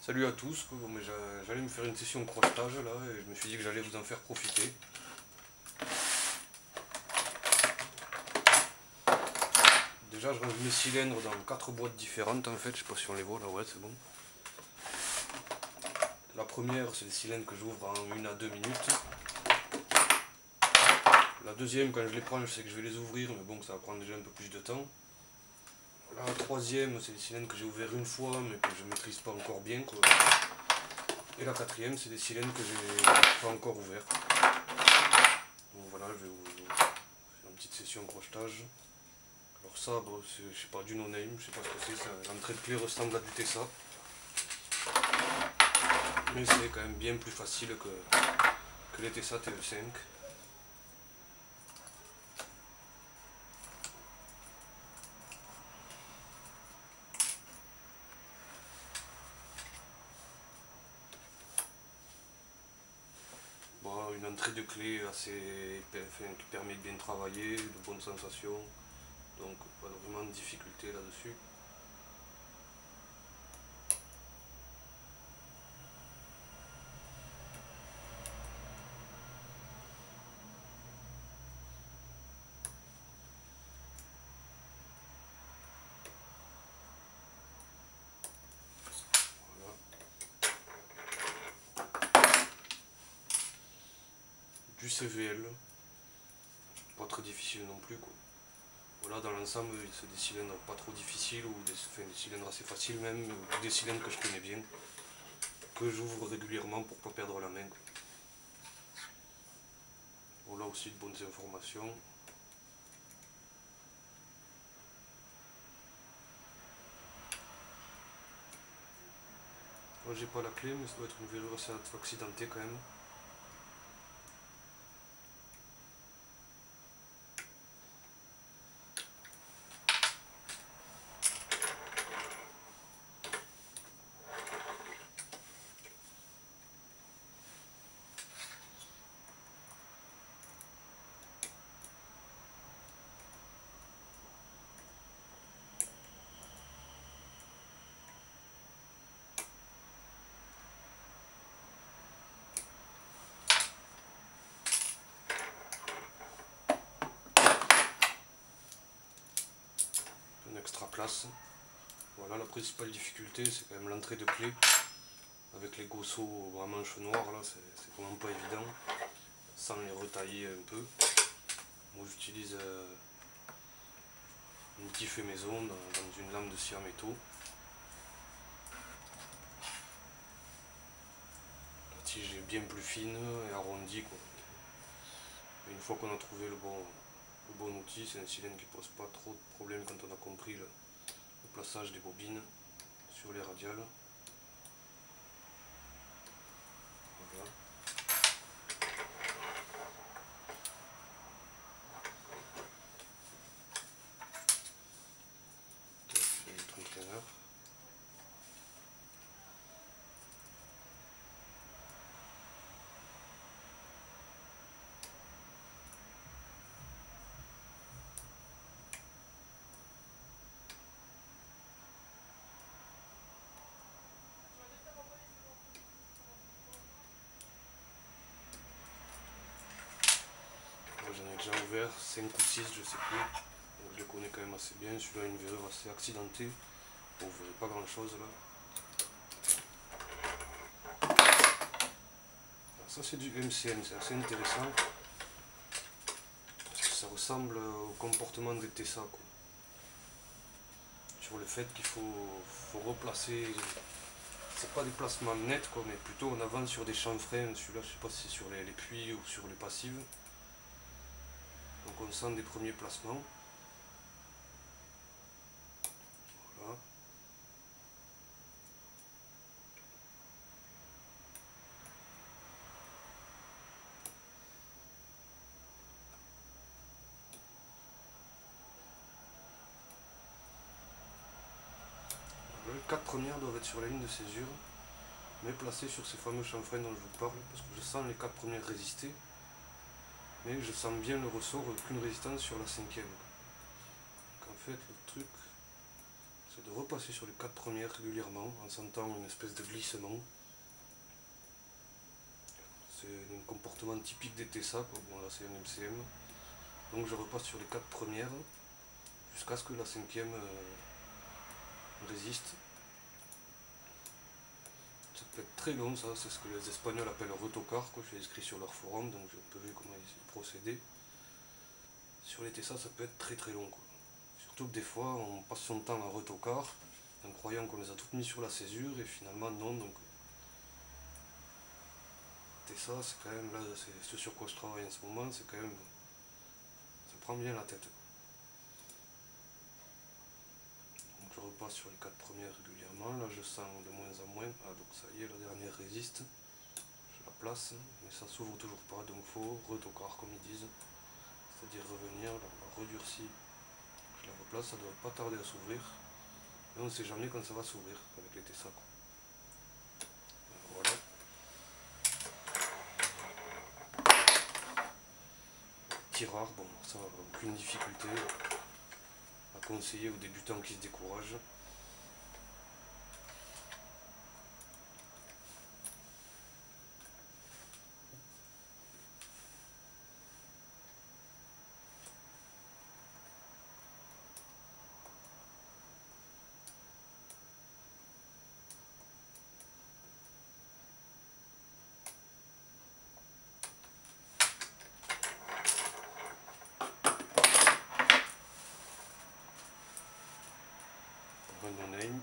Salut à tous, quoi. Bon, mais j'allais me faire une session de crochetage là et je me suis dit que j'allais vous en faire profiter. Déjà je range mes cylindres dans 4 boîtes différentes en fait, je sais pas si on les voit là, ouais c'est bon. La première c'est les cylindres que j'ouvre en 1 à 2 minutes. La deuxième quand je les prends je sais que je vais les ouvrir mais bon ça va prendre déjà un peu plus de temps. La troisième c'est les cylindres que j'ai ouverts une fois mais que je maîtrise pas encore bien quoi. Et la quatrième c'est des cylindres que j'ai pas encore ouverts. Donc voilà, je vais vous faire une petite session crochetage. Alors ça, bon, je sais pas, du no-name, je sais pas ce que c'est, l'entrée de clé ressemble à du Tessa. Mais c'est quand même bien plus facile que les Tessa TE5. Bon, une entrée de clé assez, qui permet de bien travailler, de bonnes sensations. Donc pas vraiment de difficulté là-dessus. Du CVL, pas très difficile non plus quoi. Voilà, dans l'ensemble c'est des cylindres pas trop difficiles ou des cylindres assez faciles même, ou des cylindres que je connais bien, que j'ouvre régulièrement pour pas perdre la main quoi. Voilà aussi de bonnes informations. Moi j'ai pas la clé mais ça doit être une verrure assez accidentée quand même. Extra classe. Voilà, la principale difficulté c'est quand même l'entrée de clé avec les gosseaux à manches noires là, c'est vraiment pas évident sans les retailler un peu. Moi j'utilise un petit fait maison dans une lame de scie à métaux. La tige est bien plus fine et arrondie quoi. Et une fois qu'on a trouvé le bon outil, c'est un cylindre qui pose pas trop de problèmes quand on a compris le plaçage des bobines sur les radiales. Voilà. J'en ai déjà ouvert 5 ou 6, je sais plus. Donc je les connais quand même assez bien. Celui-là a une verrure assez accidentée. Bon, vous verrez pas grand chose là. Alors ça c'est du MCM, c'est assez intéressant. Parce que ça ressemble au comportement des Tessa quoi. Sur le fait qu'il faut replacer. C'est pas des placements nets quoi, mais plutôt on avance sur des chanfreins. Celui-là je sais pas si c'est sur les puits ou sur les passives. Donc on sent des premiers placements. Voilà. Les 4 premières doivent être sur la ligne de césure, mais placées sur ces fameux chanfreins dont je vous parle, parce que je sens les 4 premières résister, mais je sens bien le ressort, aucune résistance sur la 5e. Donc en fait le truc, c'est de repasser sur les 4 premières régulièrement en sentant une espèce de glissement. C'est un comportement typique des TESA, quoi. Bon là c'est un MCM. Donc je repasse sur les 4 premières jusqu'à ce que la 5e résiste. Ça peut être très long, ça, c'est ce que les Espagnols appellent retocar, quoi. Je suis inscrit sur leur forum, donc j'ai un peu vu comment ils procédaient. Sur les TESA, ça peut être très très long, quoi. Surtout que des fois, on passe son temps en retocar, en croyant qu'on les a toutes mis sur la césure, et finalement non, donc... TESA, c'est quand même, là, c'est ce sur quoi je travaille en ce moment, c'est quand même... Ça prend bien la tête. Donc je repasse sur les 4 premières régulièrement, là je sens de moins en moins, ah donc ça y est, la dernière résiste. Je la place, mais ça s'ouvre toujours pas, donc faut retocar comme ils disent. C'est-à-dire revenir, là, on la redurcit, je la replace, ça devrait pas tarder à s'ouvrir. Mais on ne sait jamais quand ça va s'ouvrir avec les TESA, quoi. Voilà. Tirard, bon, ça aucune difficulté à conseiller aux débutants qui se découragent. Non-name.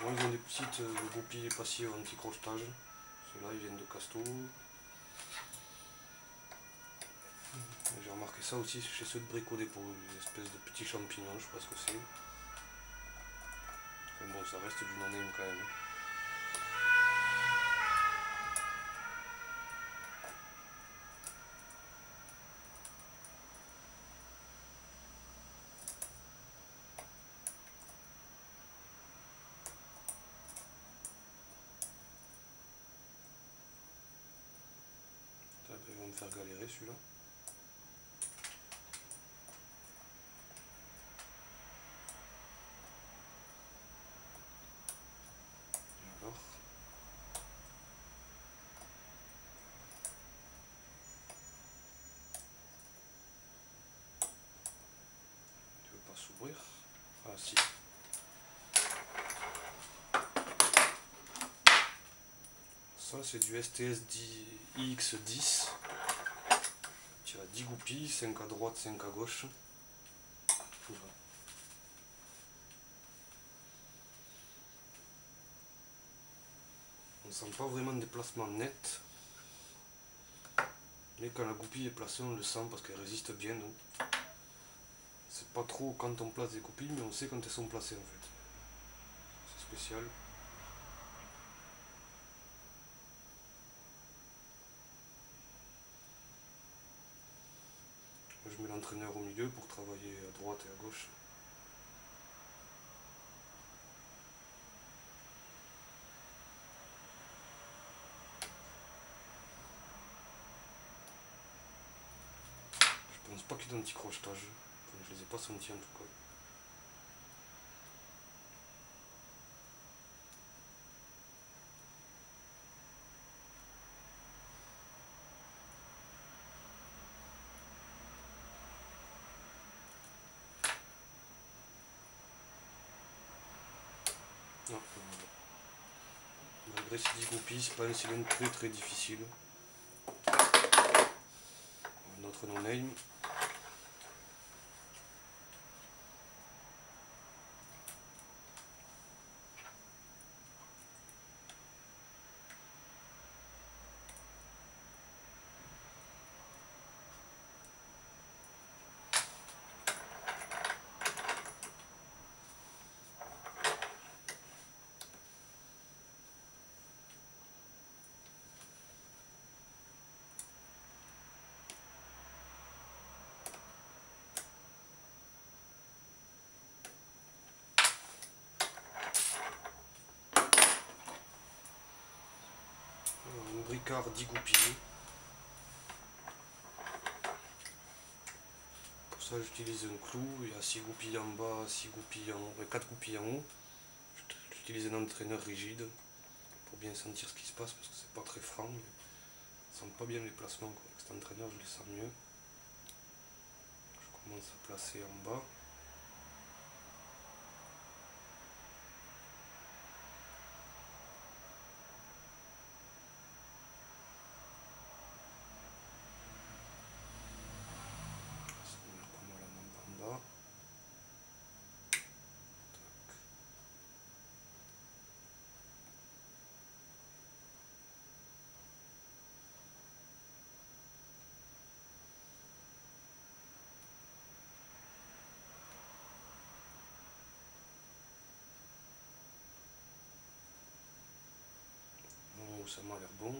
Bon, ils ont des petites goupilles passives anti-crochetage. Ceux-là, ils viennent de Casto. J'ai remarqué ça aussi chez ceux de Brico Dépôt, une espèce de petits champignons, je sais pas ce que c'est. Mais bon, ça reste du non-name quand même. Il va me faire galérer celui-là. Alors. Tu veux pas s'ouvrir? Ah si. Ça c'est du STS IX10. Tu as 10 goupilles, 5 à droite, 5 à gauche. On ne sent pas vraiment des placements nets. Mais quand la goupille est placée, on le sent parce qu'elle résiste bien. C'est pas trop quand on place des goupilles, mais on sait quand elles sont placées en fait. C'est spécial. Je mets l'entraîneur au milieu pour travailler à droite et à gauche. Je pense pas qu'il y ait d'anti-crochetage. Enfin, je les ai pas sentis en tout cas. Non, malgré ces 10 goupilles, c'est pas un cylindre très très difficile. Un autre non-name. Un bricard 10 goupilles. Pour ça j'utilise un clou, il y a 6 goupilles en bas, 6 goupilles en 4 goupilles en haut. J'utilise un entraîneur rigide pour bien sentir ce qui se passe parce que c'est pas très franc, mais ça sent pas bien les placements quoi. Avec cet entraîneur je les sens mieux. Je commence à placer en bas. Ça me met pas mal en bas. En haut ça m'a l'air bon.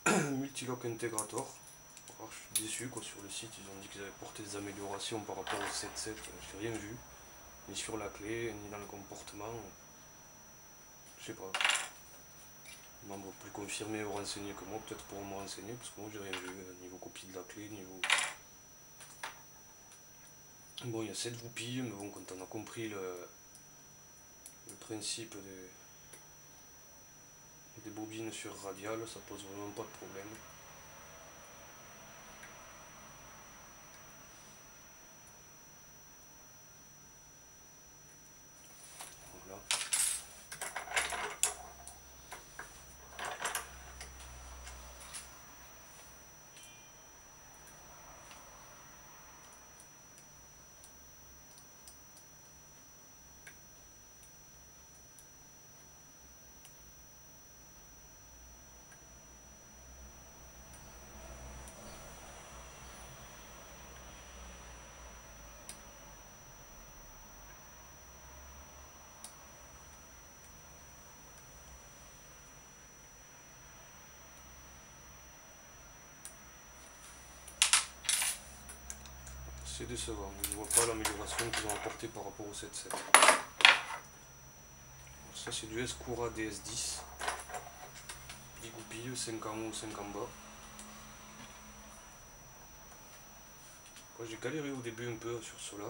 Multilock Integrator. Alors, je suis déçu quoi, sur le site, ils ont dit qu'ils avaient porté des améliorations par rapport au 7.7, j'ai rien vu, ni sur la clé, ni dans le comportement, je sais pas. Membre plus confirmé ou renseigné que moi, peut-être pour me renseigner, parce que moi j'ai rien vu, niveau copie de la clé, niveau... Bon, il y a 7 goupilles, mais bon, quand on a compris le principe des bobines sur radial, ça pose vraiment pas de problème. Voilà. C'est décevant, je ne vois pas l'amélioration qu'ils ont apportée par rapport au 7.7. Ça c'est du Escura DS10. 10 goupilles, 5 en haut, 5 en bas. J'ai galéré au début un peu sur cela.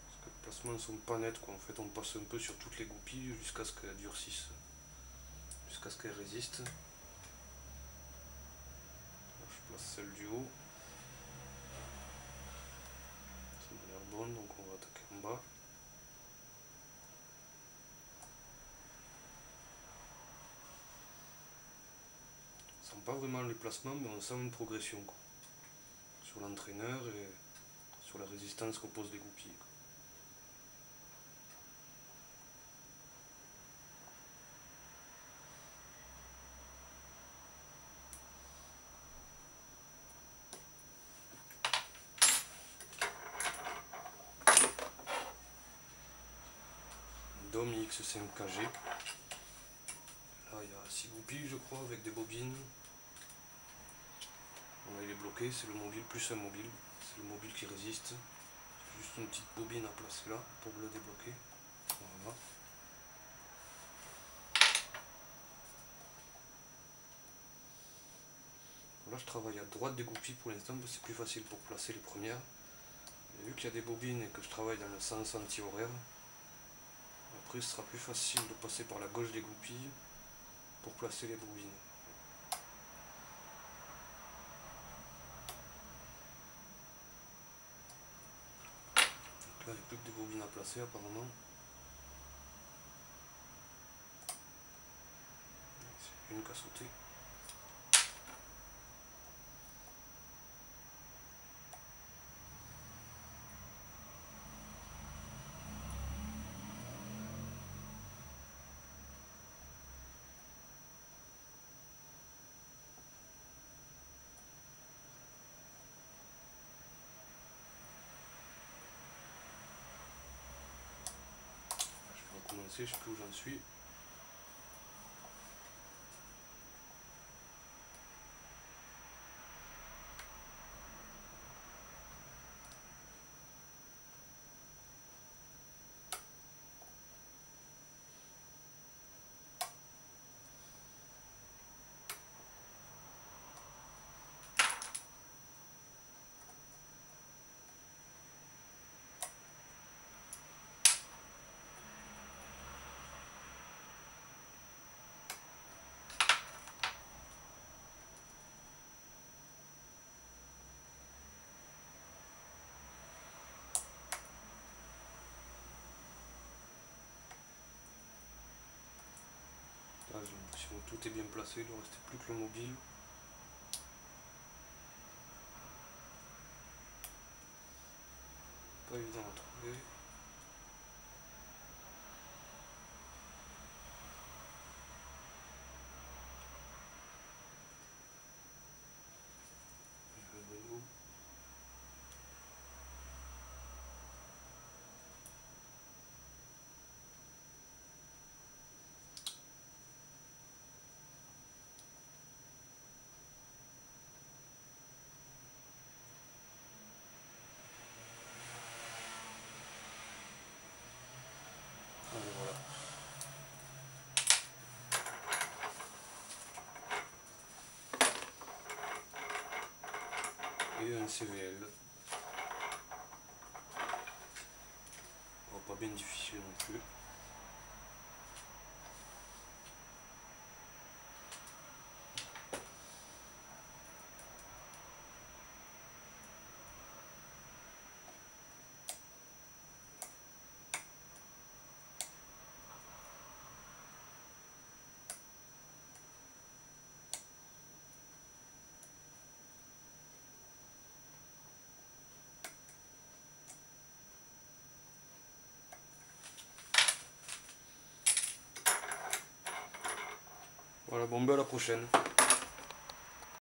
Parce que les placements ne sont pas nets quoi. En fait on passe un peu sur toutes les goupilles jusqu'à ce qu'elles durcissent. Jusqu'à ce qu'elles résistent. Je place celle du haut. Ça m'a l'air bon, donc on va attaquer en bas. On sent pas vraiment les placements, mais on sent une progression quoi. Sur l'entraîneur et sur la résistance qu'opposent les goupilles. Dom X5KG. Là il y a 6 goupilles je crois avec des bobines. Là il est bloqué, c'est le mobile plus un mobile. C'est le mobile qui résiste. C'est juste une petite bobine à placer là pour le débloquer. Voilà. Là je travaille à droite des goupilles pour l'instant parce que c'est plus facile pour placer les premières. Et vu qu'il y a des bobines et que je travaille dans le sens anti-horaire, après ce sera plus facile de passer par la gauche des goupilles pour placer les bobines. Donc là il n'y a plus que des bobines à placer apparemment. C'est une qui a sauté. Je sais plus où j'en suis. Là j'ai l'impression que tout est bien placé, il ne restait plus que le mobile. Pas évident à trouver. Allez, voilà. Et un CVL. Bon, pas bien difficile non plus. Voilà, bon, ben à la prochaine.